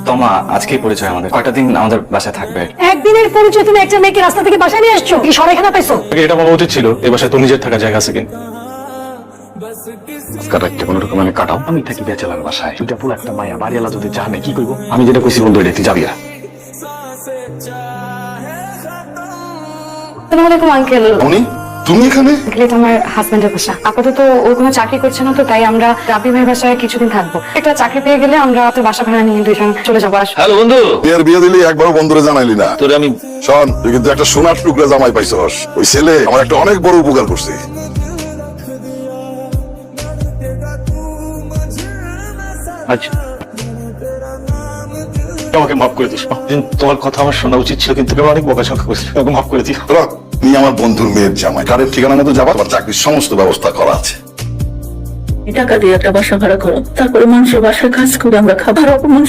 তোমা আজকেই পরিচয় আমাদের, কয়টা দিন আমাদের বাসায় থাকবে? একদিনের পরিচয় তুমি একটা মেয়েকে রাস্তা থেকে বাসায় নিয়ে আসছো, কি সরাইখানা পাইছো? এটা বলা উচিত ছিল, এ বাসায় তোর নিজের থাকার জায়গা আছে কি? কোনো রকম আমি কাটাও। আমি থাকি বেচালার বাসায়, দুইটা পুরো একটা মায়া বাড়িওয়ালা যদি জানে কি করবো? আমি যেটা কইছি বন্ধু, এটা তুই যাবি না। আসসালামু আলাইকুম আঙ্কেল। তুমি এখানে? এটা আমার হাজবেন্ডের বাসা। আপাতত ও কোনো চাকরি করছে না, তো তাই আমরা রাবি ভাইয়ের বাসায় কিছুদিন থাকবো। একটা চাকরি পেয়ে গেলে আমরা তো বাসা ভাড়া নিয়ে দুইজন চলে যাবো। হ্যালো বন্ধু, মেয়ের বিয়ে দিলি একবারও বন্ধুরে জানাইলি না। তোরে আমি শোন, তুই কিন্তু একটা সোনার টুকরা জামাই পাইছস। ওই ছেলে আমার একটা অনেক বড় উপকার করছে। আচ্ছা আমাকে মাফ করে দিস। তোমার কথা আমার শোনা উচিত ছিল, কিন্তু আমি অনেক বকাঝকা করেছি, আমাকে মাফ করে দিও। তুমি আমার বন্ধুর মেয়ের জামাই, কারের ঠিকানা মতো যাবা, তোমার চাকরির সমস্ত ব্যবস্থা করা আছে। টাকা দিয়ে একটা বাসা ভাড়া করো, তারপরে মানুষের বাসায় কাজ করে আমরা খাবার অপমান